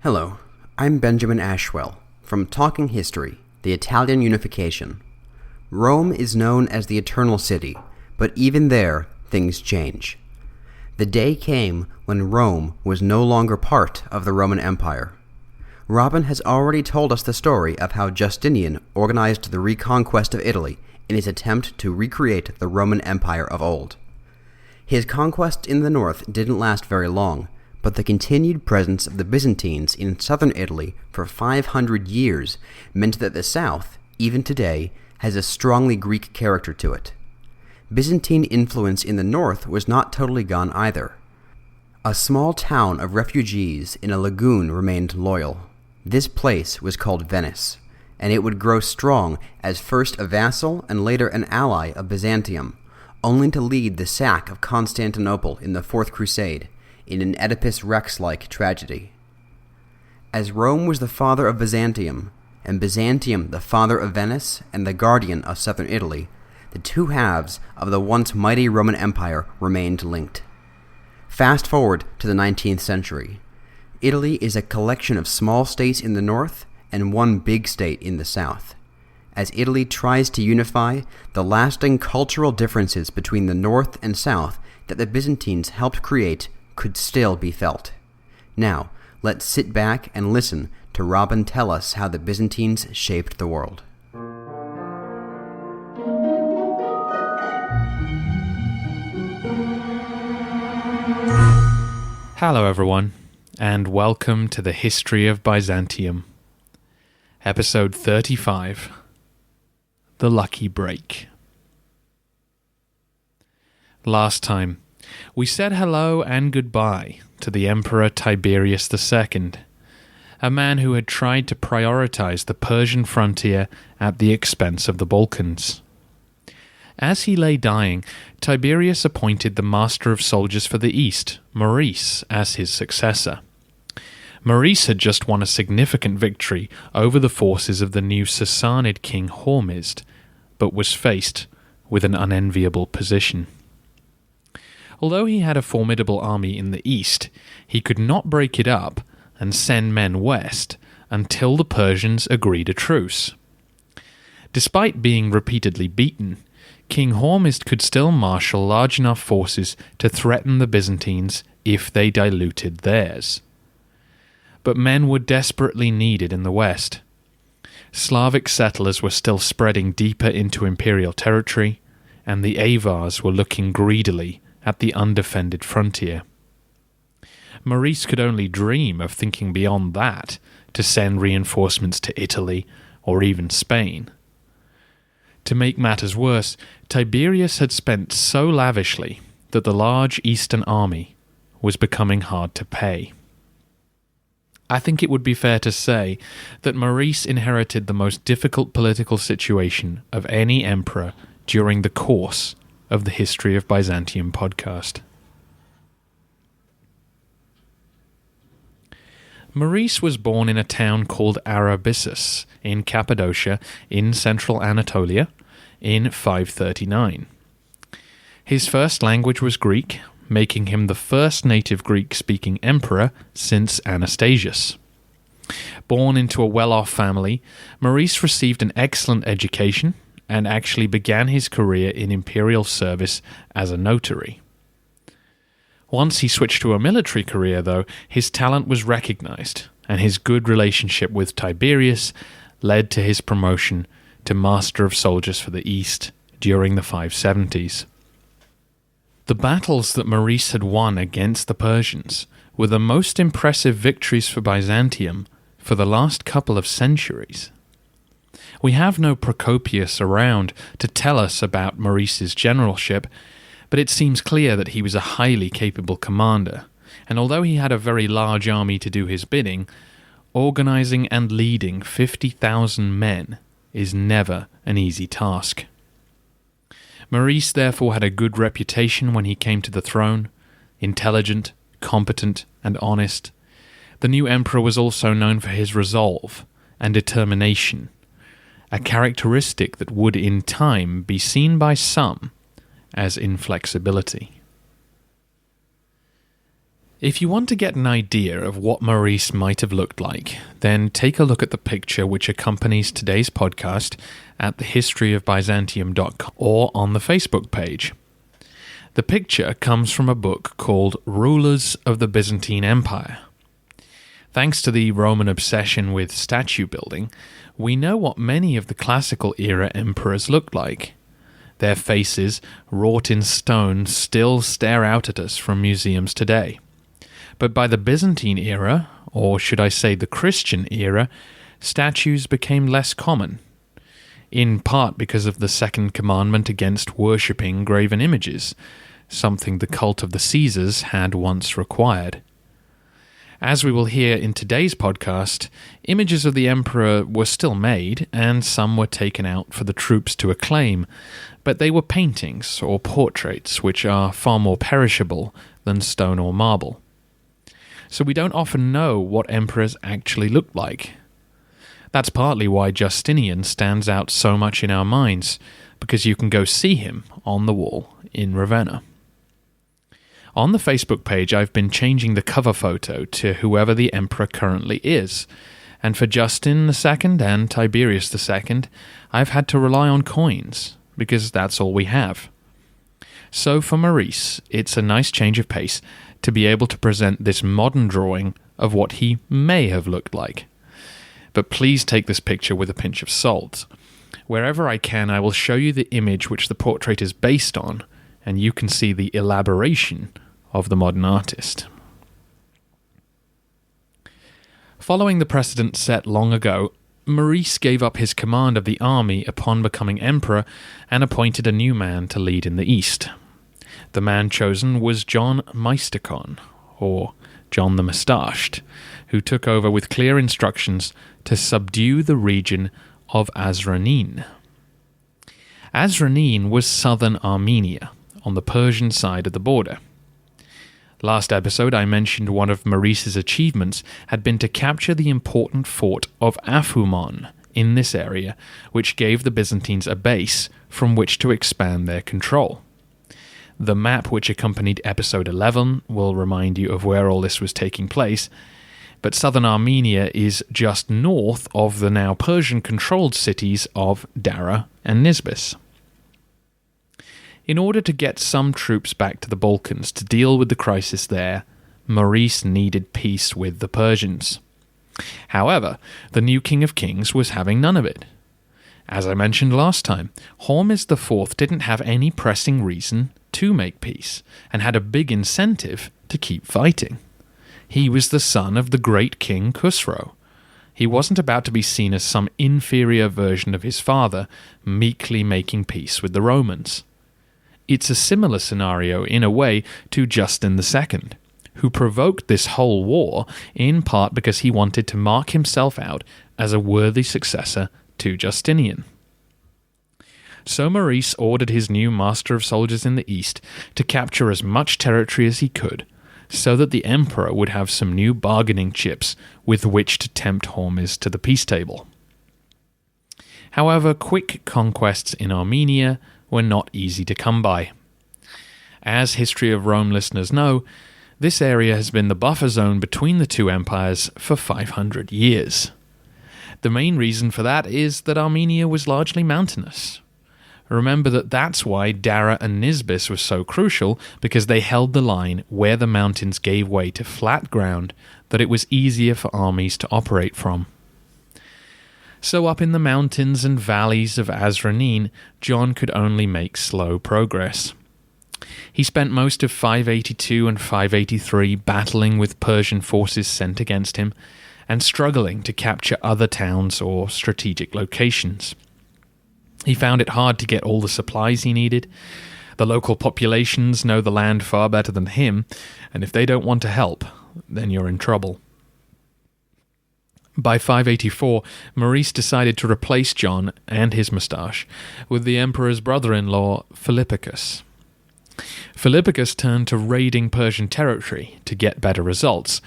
Hello, I'm Benjamin Ashwell from Talking History, the Italian Unification. Rome is known as the Eternal City, but even there, things change. The day came when Rome was no longer part of the Roman Empire. Robin has already told us the story of how Justinian organized the reconquest of Italy in his attempt to recreate the Roman Empire of old. His conquest in the north didn't last very long, but the continued presence of the Byzantines in southern Italy for 500 years meant that the south, even today, has a strongly Greek character to it. Byzantine influence in the north was not totally gone either. A small town of refugees in a lagoon remained loyal. This place was called Venice, and it would grow strong as first a vassal and later an ally of Byzantium, only to lead the sack of Constantinople in the Fourth Crusade, in an Oedipus Rex-like tragedy. As Rome was the father of Byzantium, and Byzantium the father of Venice and the guardian of southern Italy, the two halves of the once mighty Roman Empire remained linked. Fast forward to the 19th century. Italy is a collection of small states in the north and one big state in the south. As Italy tries to unify, the lasting cultural differences between the north and south that the Byzantines helped create could still be felt. Now, let's sit back and listen to Robin tell us how the Byzantines shaped the world. Hello everyone, and welcome to the History of Byzantium. Episode 35, The Lucky Break. Last time, we said hello and goodbye to the Emperor Tiberius II, a man who had tried to prioritize the Persian frontier at the expense of the Balkans. As he lay dying, Tiberius appointed the Master of Soldiers for the East, Maurice, as his successor. Maurice had just won a significant victory over the forces of the new Sassanid king Hormizd, but was faced with an unenviable position. Although he had a formidable army in the east, he could not break it up and send men west until the Persians agreed a truce. Despite being repeatedly beaten, King Hormizd could still marshal large enough forces to threaten the Byzantines if they diluted theirs. But men were desperately needed in the west. Slavic settlers were still spreading deeper into imperial territory, and the Avars were looking greedily at the undefended frontier. Maurice could only dream of thinking beyond that to send reinforcements to Italy or even Spain. To make matters worse, Tiberius had spent so lavishly that the large eastern army was becoming hard to pay. I think it would be fair to say that Maurice inherited the most difficult political situation of any emperor during the course of the History of Byzantium podcast. Maurice was born in a town called Arabissus in Cappadocia in central Anatolia in 539. His first language was Greek, making him the first native Greek-speaking emperor since Anastasius. Born into a well-off family, Maurice received an excellent education and actually began his career in imperial service as a notary. Once he switched to a military career, though, his talent was recognized, and his good relationship with Tiberius led to his promotion to Master of Soldiers for the East during the 570s. The battles that Maurice had won against the Persians were the most impressive victories for Byzantium for the last couple of centuries. We have no Procopius around to tell us about Maurice's generalship, but it seems clear that he was a highly capable commander, and although he had a very large army to do his bidding, organizing and leading 50,000 men is never an easy task. Maurice therefore had a good reputation when he came to the throne, intelligent, competent, and honest. The new emperor was also known for his resolve and determination, a characteristic that would in time be seen by some as inflexibility. If you want to get an idea of what Maurice might have looked like, then take a look at the picture which accompanies today's podcast at thehistoryofbyzantium.com or on the Facebook page. The picture comes from a book called Rulers of the Byzantine Empire. Thanks to the Roman obsession with statue building, we know what many of the classical era emperors looked like. Their faces, wrought in stone, still stare out at us from museums today. But by the Byzantine era, or should I say the Christian era, statues became less common, in part because of the second commandment against worshipping graven images, something the cult of the Caesars had once required. As we will hear in today's podcast, images of the emperor were still made, and some were taken out for the troops to acclaim, but they were paintings or portraits which are far more perishable than stone or marble. So we don't often know what emperors actually looked like. That's partly why Justinian stands out so much in our minds, because you can go see him on the wall in Ravenna. On the Facebook page, I've been changing the cover photo to whoever the emperor currently is, and for Justin II and Tiberius II, I've had to rely on coins, because that's all we have. So for Maurice, it's a nice change of pace to be able to present this modern drawing of what he may have looked like. But please take this picture with a pinch of salt. Wherever I can, I will show you the image which the portrait is based on, and you can see the elaboration of the modern artist. Following the precedent set long ago, Maurice gave up his command of the army upon becoming emperor and appointed a new man to lead in the east. The man chosen was John Mystacon, or John the Mustached, who took over with clear instructions to subdue the region of Azranin. Azranin was southern Armenia, on the Persian side of the border. Last episode I mentioned one of Maurice's achievements had been to capture the important fort of Afumon in this area, which gave the Byzantines a base from which to expand their control. The map which accompanied episode 11 will remind you of where all this was taking place, but southern Armenia is just north of the now Persian-controlled cities of Dara and Nisibis. In order to get some troops back to the Balkans to deal with the crisis there, Maurice needed peace with the Persians. However, the new King of Kings was having none of it. As I mentioned last time, Hormizd IV didn't have any pressing reason to make peace, and had a big incentive to keep fighting. He was the son of the great King Khusro. He wasn't about to be seen as some inferior version of his father, meekly making peace with the Romans. It's a similar scenario, in a way, to Justin II, who provoked this whole war in part because he wanted to mark himself out as a worthy successor to Justinian. So Maurice ordered his new master of soldiers in the east to capture as much territory as he could, so that the emperor would have some new bargaining chips with which to tempt Hormizd to the peace table. However, quick conquests in Armenia were not easy to come by. As History of Rome listeners know, this area has been the buffer zone between the two empires for 500 years. The main reason for that is that Armenia was largely mountainous. Remember that that's why Dara and Nisibis were so crucial, because they held the line where the mountains gave way to flat ground that it was easier for armies to operate from. So up in the mountains and valleys of Azranin, John could only make slow progress. He spent most of 582 and 583 battling with Persian forces sent against him, and struggling to capture other towns or strategic locations. He found it hard to get all the supplies he needed. The local populations know the land far better than him, and if they don't want to help, then you're in trouble. By 584, Maurice decided to replace John and his moustache with the emperor's brother-in-law, Philippicus. Philippicus turned to raiding Persian territory to get better results,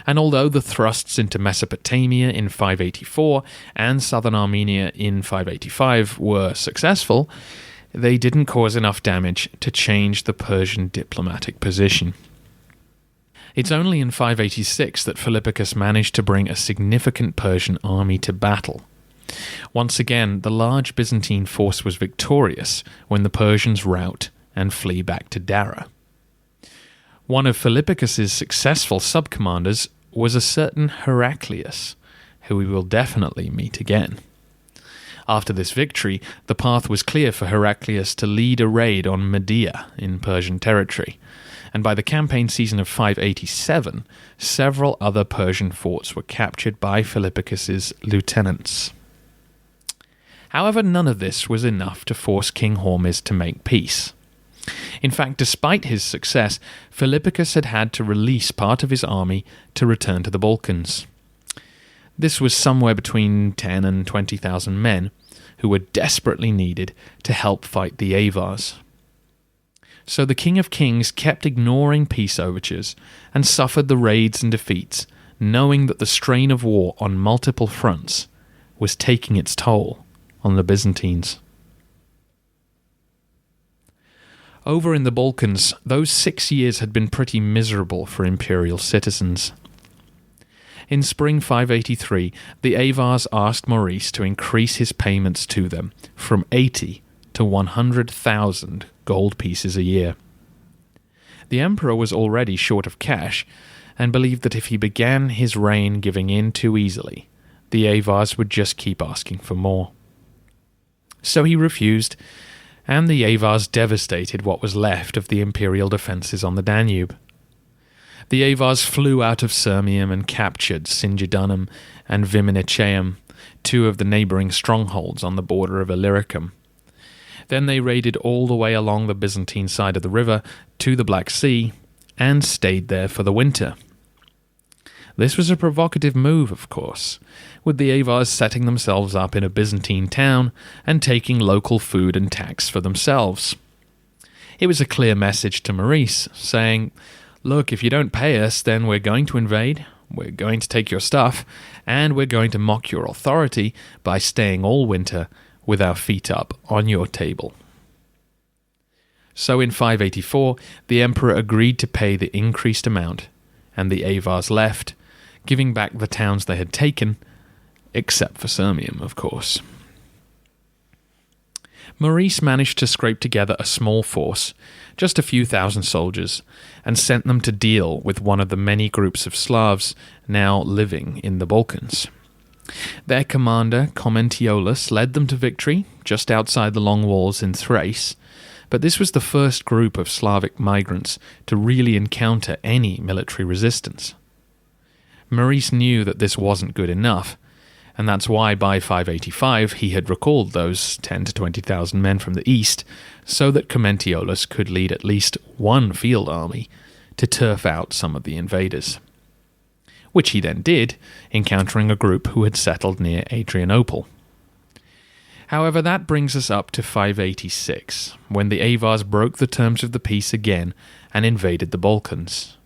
and although the thrusts into Mesopotamia in 584 and southern Armenia in 585 were successful, they didn't cause enough damage to change the Persian diplomatic position. It's only in 586 that Philippicus managed to bring a significant Persian army to battle. Once again, the large Byzantine force was victorious when the Persians rout and flee back to Dara. One of Philippicus's successful subcommanders was a certain Heraclius, who we will definitely meet again. After this victory, the path was clear for Heraclius to lead a raid on Media in Persian territory, and by the campaign season of 587, several other Persian forts were captured by Philippicus's lieutenants. However, none of this was enough to force King Hormizd to make peace. In fact, despite his success, Philippicus had to release part of his army to return to the Balkans. This was somewhere between 10 and 20,000 men, who were desperately needed to help fight the Avars. So the King of Kings kept ignoring peace overtures and suffered the raids and defeats, knowing that the strain of war on multiple fronts was taking its toll on the Byzantines. Over in the Balkans, those 6 years had been pretty miserable for imperial citizens. In spring 583, the Avars asked Maurice to increase his payments to them from 80 to 100,000 gold pieces a year. The emperor was already short of cash and believed that if he began his reign giving in too easily, the Avars would just keep asking for more. So he refused, and the Avars devastated what was left of the imperial defences on the Danube. The Avars flew out of Sirmium and captured Singidunum and Viminiceum, two of the neighbouring strongholds on the border of Illyricum. Then they raided all the way along the Byzantine side of the river to the Black Sea and stayed there for the winter. This was a provocative move, of course, with the Avars setting themselves up in a Byzantine town and taking local food and tax for themselves. It was a clear message to Maurice, saying, "Look, if you don't pay us, then we're going to invade, we're going to take your stuff, and we're going to mock your authority by staying all winter with our feet up on your table." So in 584, the emperor agreed to pay the increased amount, and the Avars left, giving back the towns they had taken, except for Sirmium, of course. Maurice managed to scrape together a small force, just a few thousand soldiers, and sent them to deal with one of the many groups of Slavs now living in the Balkans. Their commander, Commentiolus, led them to victory just outside the long walls in Thrace, but this was the first group of Slavic migrants to really encounter any military resistance. Maurice knew that this wasn't good enough, and that's why by 585 he had recalled those 10 to 20,000 men from the east, so that Commentiolus could lead at least one field army to turf out some of the invaders. Which he then did, encountering a group who had settled near Adrianople. However, that brings us up to 586, when the Avars broke the terms of the peace again and invaded the Balkans.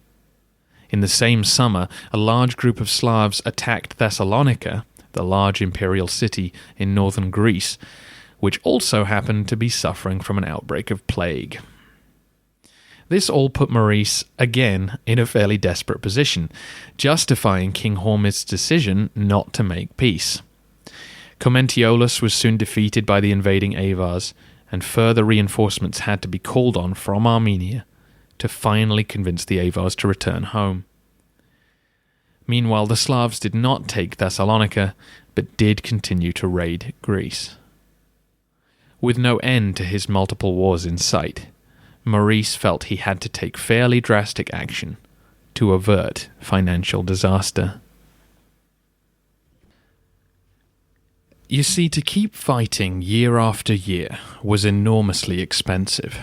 In the same summer, a large group of Slavs attacked Thessalonica, the large imperial city in northern Greece, which also happened to be suffering from an outbreak of plague. This all put Maurice, again, in a fairly desperate position, justifying King Hormizd's decision not to make peace. Commentiolus was soon defeated by the invading Avars, and further reinforcements had to be called on from Armenia to finally convince the Avars to return home. Meanwhile, the Slavs did not take Thessalonica, but did continue to raid Greece. With no end to his multiple wars in sight, Maurice felt he had to take fairly drastic action to avert financial disaster. You see, to keep fighting year after year was enormously expensive.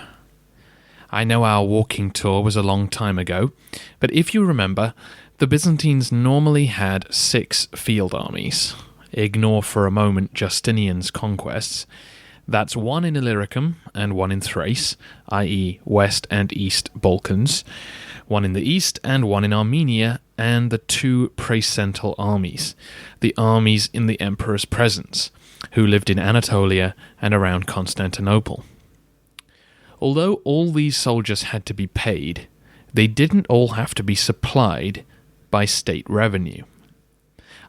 I know our walking tour was a long time ago, but if you remember, the Byzantines normally had 6 field armies. Ignore for a moment Justinian's conquests. That's 1 in Illyricum and 1 in Thrace, i.e. West and East Balkans, 1 in the East and 1 in Armenia, and the 2 praesental armies, the armies in the emperor's presence, who lived in Anatolia and around Constantinople. Although all these soldiers had to be paid, they didn't all have to be supplied by state revenue.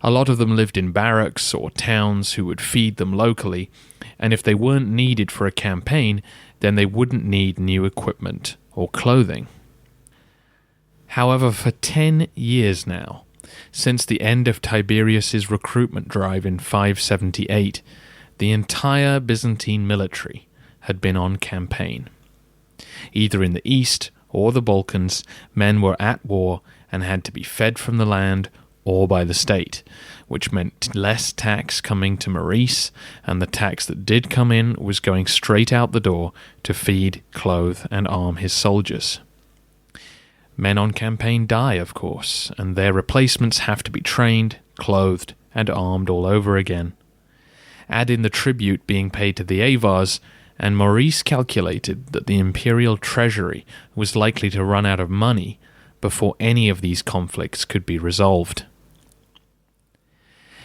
A lot of them lived in barracks or towns who would feed them locally, and if they weren't needed for a campaign, then they wouldn't need new equipment or clothing. However, for 10 years now, since the end of Tiberius's recruitment drive in 578, the entire Byzantine military had been on campaign. Either in the east or the Balkans, men were at war and had to be fed from the land or by the state, which meant less tax coming to Maurice, and the tax that did come in was going straight out the door to feed, clothe, and arm his soldiers. Men on campaign die, of course, and their replacements have to be trained, clothed, and armed all over again. Add in the tribute being paid to the Avars, and Maurice calculated that the imperial treasury was likely to run out of money before any of these conflicts could be resolved.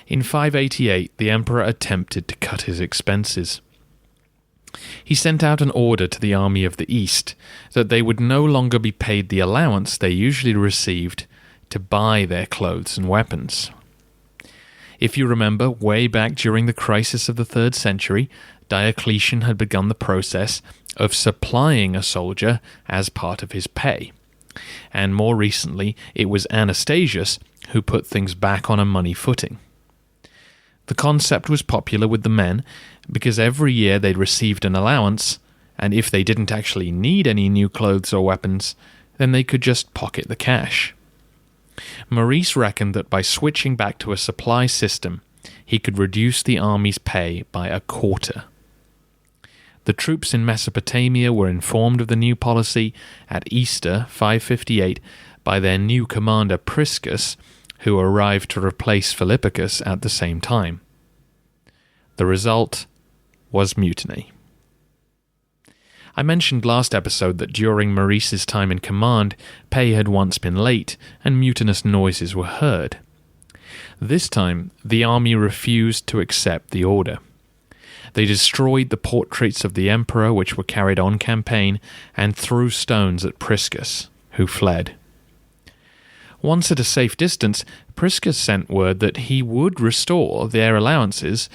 In 588, the emperor attempted to cut his expenses. He sent out an order to the army of the East that they would no longer be paid the allowance they usually received to buy their clothes and weapons. If you remember, way back during the crisis of the 3rd century, Diocletian had begun the process of supplying a soldier as part of his pay. And more recently, it was Anastasius who put things back on a money footing. The concept was popular with the men because every year they received an allowance, and if they didn't actually need any new clothes or weapons, then they could just pocket the cash. Maurice reckoned that by switching back to a supply system, he could reduce the army's pay by a quarter. The troops in Mesopotamia were informed of the new policy at Easter 558 by their new commander Priscus, who arrived to replace Philippicus at the same time. The result was mutiny. I mentioned last episode that during Maurice's time in command, pay had once been late and mutinous noises were heard. This time, the army refused to accept the order. They destroyed the portraits of the emperor which were carried on campaign and threw stones at Priscus, who fled. Once at a safe distance, Priscus sent word that he would restore their allowances,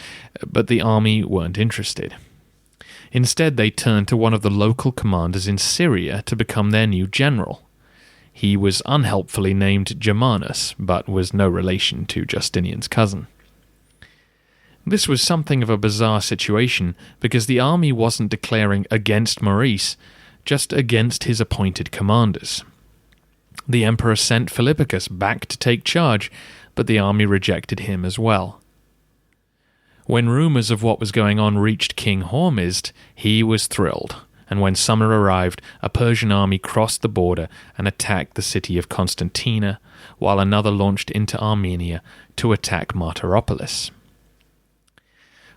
but the army weren't interested. Instead, they turned to one of the local commanders in Syria to become their new general. He was unhelpfully named Germanus, but was no relation to Justinian's cousin. This was something of a bizarre situation because the army wasn't declaring against Maurice, just against his appointed commanders. The emperor sent Philippicus back to take charge, but the army rejected him as well. When rumours of what was going on reached King Hormizd, he was thrilled, and when summer arrived, a Persian army crossed the border and attacked the city of Constantina, while another launched into Armenia to attack Martyropolis.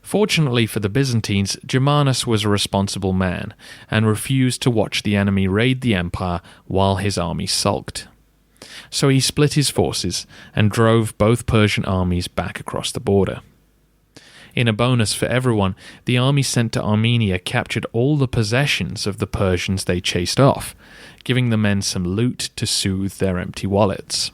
Fortunately for the Byzantines, Germanus was a responsible man and refused to watch the enemy raid the empire while his army sulked. So he split his forces and drove both Persian armies back across the border. In a bonus for everyone, the army sent to Armenia captured all the possessions of the Persians they chased off, giving the men some loot to soothe their empty wallets.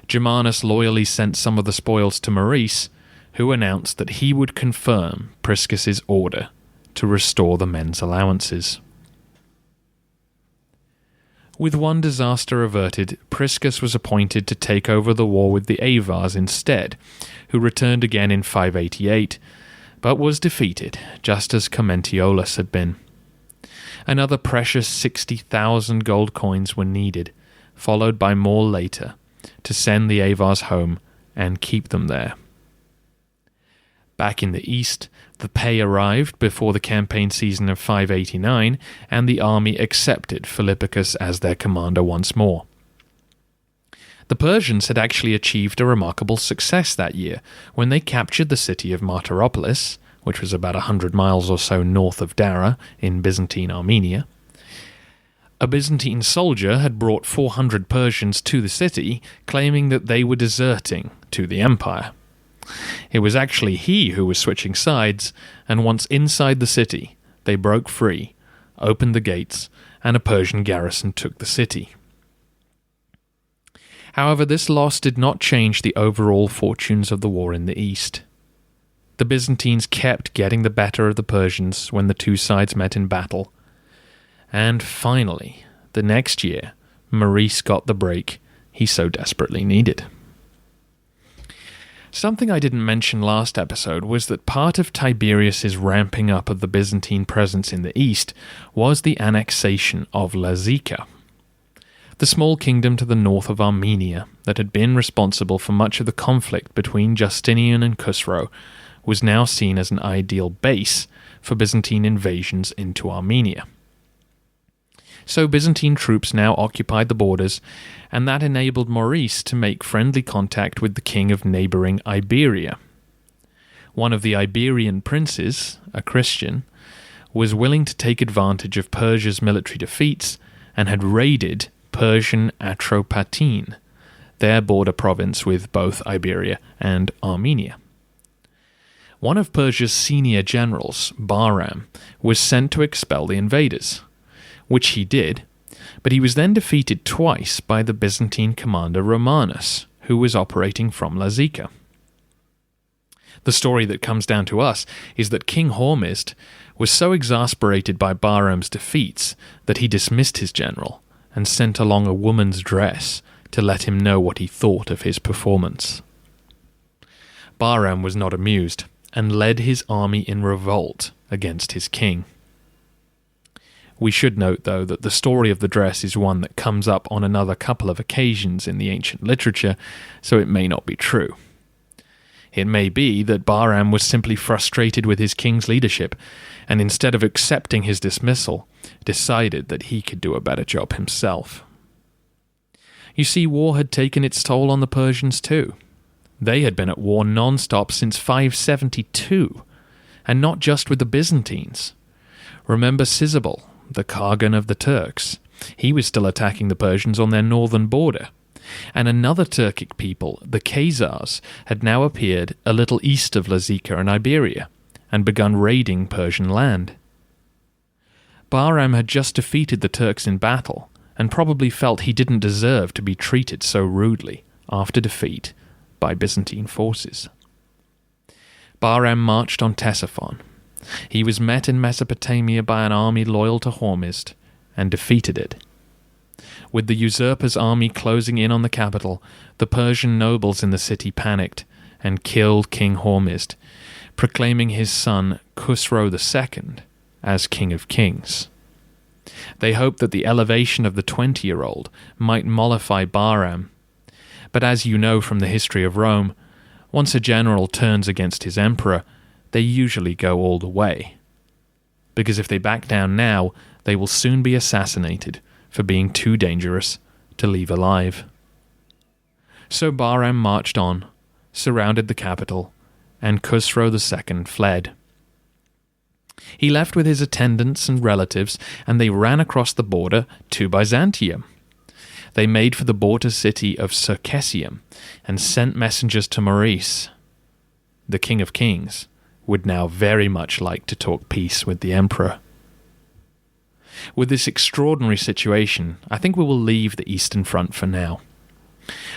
Germanus loyally sent some of the spoils to Maurice, who announced that he would confirm Priscus's order to restore the men's allowances. With one disaster averted, Priscus was appointed to take over the war with the Avars instead, who returned again in 588, but was defeated, just as Commentiolus had been. Another precious 60,000 gold coins were needed, followed by more later, to send the Avars home and keep them there. Back in the east, the pay arrived before the campaign season of 589, and the army accepted Philippicus as their commander once more. The Persians had actually achieved a remarkable success that year when they captured the city of Martyropolis, which was about 100 miles or so north of Dara in Byzantine Armenia. A Byzantine soldier had brought 400 Persians to the city, claiming that they were deserting to the empire. It was actually he who was switching sides, and once inside the city, they broke free, opened the gates, and a Persian garrison took the city. However, this loss did not change the overall fortunes of the war in the east. The Byzantines kept getting the better of the Persians when the two sides met in battle. And finally, the next year, Maurice got the break he so desperately needed. Something I didn't mention last episode was that part of Tiberius's ramping up of the Byzantine presence in the east was the annexation of Lazica, the small kingdom to the north of Armenia that had been responsible for much of the conflict between Justinian and Khusro was now seen as an ideal base for Byzantine invasions into Armenia. So Byzantine troops now occupied the borders, and that enabled Maurice to make friendly contact with the king of neighbouring Iberia. One of the Iberian princes, a Christian, was willing to take advantage of Persia's military defeats and had raided Persian Atropatene, their border province with both Iberia and Armenia. One of Persia's senior generals, Bahram, was sent to expel the invaders, which he did, but he was then defeated twice by the Byzantine commander Romanus, who was operating from Lazica. The story that comes down to us is that King Hormizd was so exasperated by Bahram's defeats that he dismissed his general and sent along a woman's dress to let him know what he thought of his performance. Bahram was not amused and led his army in revolt against his king. We should note, though, that the story of the dress is one that comes up on another couple of occasions in the ancient literature, so it may not be true. It may be that Bahram was simply frustrated with his king's leadership, and instead of accepting his dismissal, decided that he could do a better job himself. You see, war had taken its toll on the Persians too. They had been at war non-stop since 572, and not just with the Byzantines. Remember Sizabal, the Khagan of the Turks. He was still attacking the Persians on their northern border. And another Turkic people, the Khazars, had now appeared a little east of Lazica and Iberia, and begun raiding Persian land. Bahram had just defeated the Turks in battle, and probably felt he didn't deserve to be treated so rudely after defeat by Byzantine forces. Bahram marched on Ctesiphon. He was met in Mesopotamia by an army loyal to Hormizd, and defeated it. With the usurper's army closing in on the capital, the Persian nobles in the city panicked and killed King Hormizd, proclaiming his son Khusro II as King of Kings. They hoped that the elevation of the 20-year-old might mollify Bahram, but as you know from the history of Rome, once a general turns against his emperor, they usually go all the way. Because if they back down now, they will soon be assassinated for being too dangerous to leave alive. So Bahram marched on, surrounded the capital, and Khusro II fled. He left with his attendants and relatives, and they ran across the border to Byzantium. They made for the border city of Circesium and sent messengers to Maurice. The King of Kings would now very much like to talk peace with the emperor. With this extraordinary situation, I think we will leave the Eastern Front for now.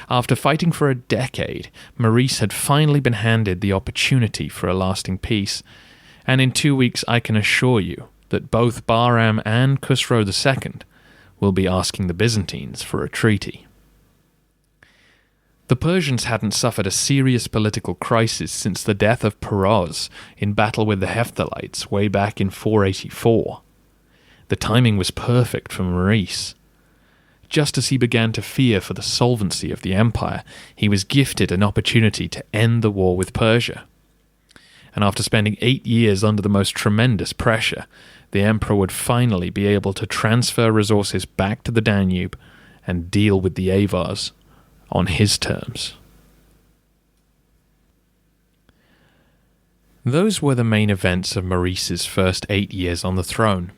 After fighting for a decade, Maurice had finally been handed the opportunity for a lasting peace, and in 2 weeks I can assure you that both Bahram and Khusro II will be asking the Byzantines for a treaty. The Persians hadn't suffered a serious political crisis since the death of Peroz in battle with the Hephthalites way back in 484. The timing was perfect for Maurice. Just as he began to fear for the solvency of the empire, he was gifted an opportunity to end the war with Persia. And after spending 8 years under the most tremendous pressure, the emperor would finally be able to transfer resources back to the Danube and deal with the Avars on his terms. Those were the main events of Maurice's first 8 years on the throne,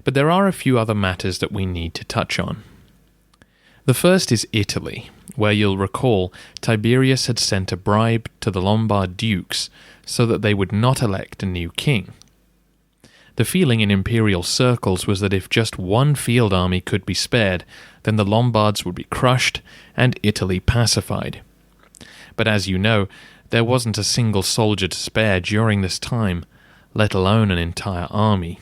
but there are a few other matters that we need to touch on. The first is Italy, where you'll recall Tiberius had sent a bribe to the Lombard dukes so that they would not elect a new king. The feeling in imperial circles was that if just one field army could be spared, then the Lombards would be crushed and Italy pacified. But as you know, there wasn't a single soldier to spare during this time, let alone an entire army.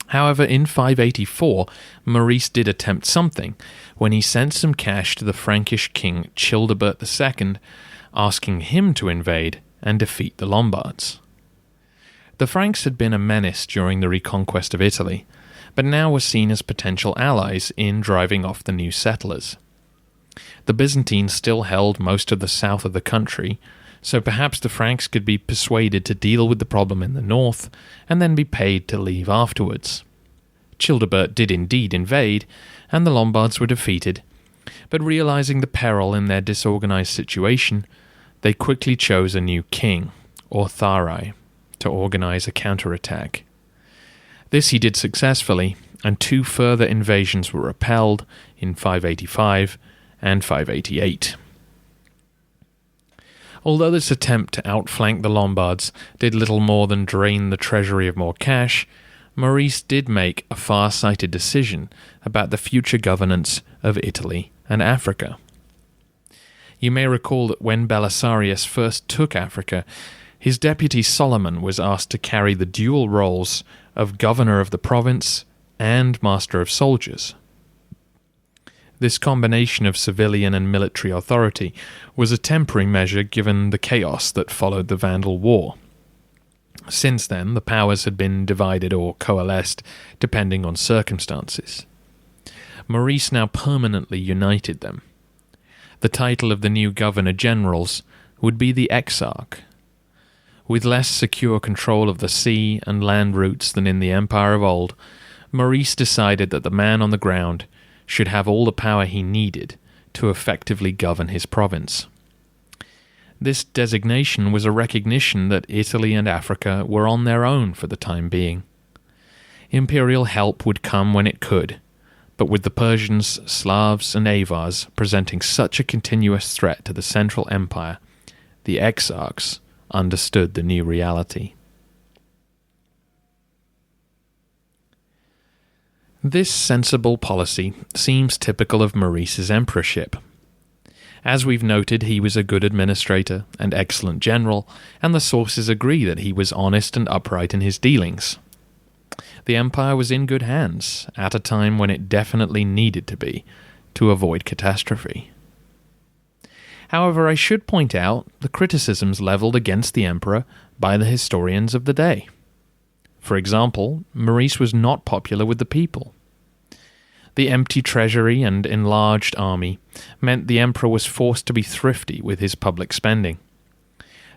However, in 584, Maurice did attempt something when he sent some cash to the Frankish king Childebert II, asking him to invade and defeat the Lombards. The Franks had been a menace during the reconquest of Italy, but now were seen as potential allies in driving off the new settlers. The Byzantines still held most of the south of the country, so perhaps the Franks could be persuaded to deal with the problem in the north, and then be paid to leave afterwards. Childebert did indeed invade, and the Lombards were defeated, but realizing the peril in their disorganized situation, they quickly chose a new king, or Tharai, to organize a counterattack. This he did successfully, and 2 further invasions were repelled in 585 and 588. Although this attempt to outflank the Lombards did little more than drain the treasury of more cash, Maurice did make a far-sighted decision about the future governance of Italy and Africa. You may recall that when Belisarius first took Africa, his deputy Solomon was asked to carry the dual roles of governor of the province and master of soldiers. This combination of civilian and military authority was a temporary measure given the chaos that followed the Vandal War. Since then, the powers had been divided or coalesced, depending on circumstances. Maurice now permanently united them. The title of the new governor-generals would be the Exarch. With less secure control of the sea and land routes than in the empire of old, Maurice decided that the man on the ground should have all the power he needed to effectively govern his province. This designation was a recognition that Italy and Africa were on their own for the time being. Imperial help would come when it could, but with the Persians, Slavs, and Avars presenting such a continuous threat to the Central Empire, the Exarchs understood the new reality. This sensible policy seems typical of Maurice's emperorship. As we've noted, he was a good administrator and excellent general, and the sources agree that he was honest and upright in his dealings. The empire was in good hands, at a time when it definitely needed to be, to avoid catastrophe. However, I should point out the criticisms levelled against the emperor by the historians of the day. For example, Maurice was not popular with the people. The empty treasury and enlarged army meant the emperor was forced to be thrifty with his public spending.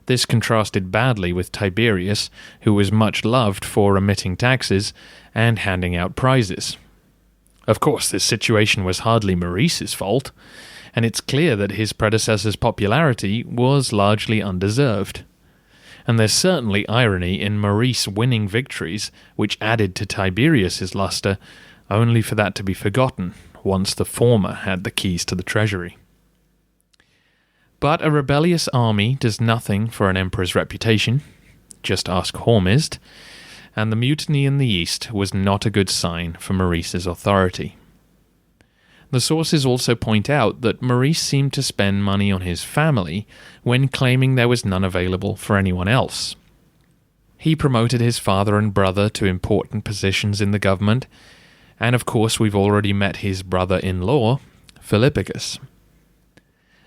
This contrasted badly with Tiberius, who was much loved for remitting taxes and handing out prizes. Of course, this situation was hardly Maurice's fault, and it's clear that his predecessor's popularity was largely undeserved. And there's certainly irony in Maurice winning victories which added to Tiberius's luster, only for that to be forgotten once the former had the keys to the treasury. But a rebellious army does nothing for an emperor's reputation. Just ask Hormizd. And the mutiny in the east was not a good sign for Maurice's authority. The sources also point out that Maurice seemed to spend money on his family when claiming there was none available for anyone else. He promoted his father and brother to important positions in the government, and of course we've already met his brother-in-law, Philippicus.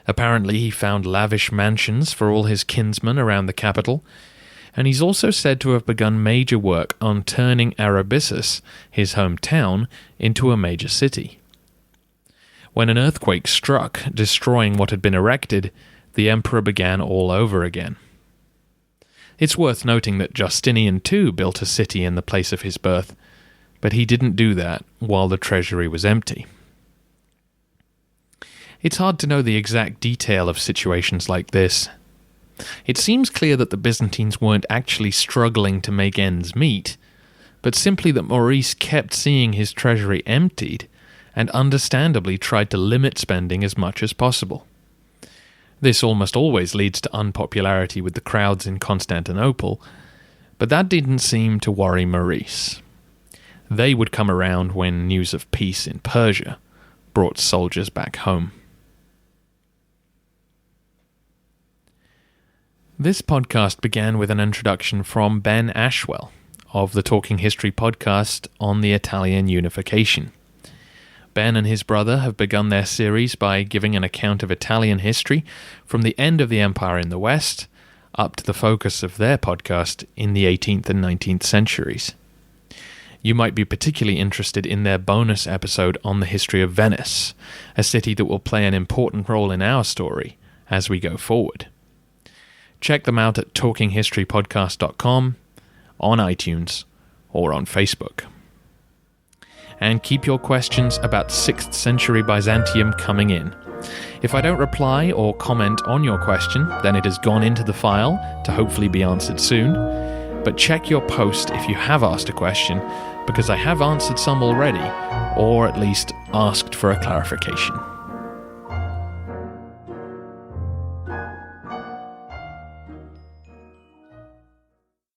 Apparently he found lavish mansions for all his kinsmen around the capital, and he's also said to have begun major work on turning Arabissus, his hometown, into a major city. When an earthquake struck, destroying what had been erected, the emperor began all over again. It's worth noting that Justinian too built a city in the place of his birth, but he didn't do that while the treasury was empty. It's hard to know the exact detail of situations like this. It seems clear that the Byzantines weren't actually struggling to make ends meet, but simply that Maurice kept seeing his treasury emptied and understandably tried to limit spending as much as possible. This almost always leads to unpopularity with the crowds in Constantinople, But that didn't seem to worry Maurice. They would come around when news of peace in Persia brought soldiers back home. This podcast began with an introduction from Ben Ashwell of the Talking History podcast on the Italian unification. Ben and his brother have begun their series by giving an account of Italian history from the end of the empire in the West up to the focus of their podcast in the 18th and 19th centuries. You might be particularly interested in their bonus episode on the history of Venice, a city that will play an important role in our story as we go forward. Check them out at talkinghistorypodcast.com, on iTunes, or on Facebook. And keep your questions about 6th century Byzantium coming in. If I don't reply or comment on your question, then it has gone into the file to hopefully be answered soon. But check your post if you have asked a question, because I have answered some already, or at least asked for a clarification.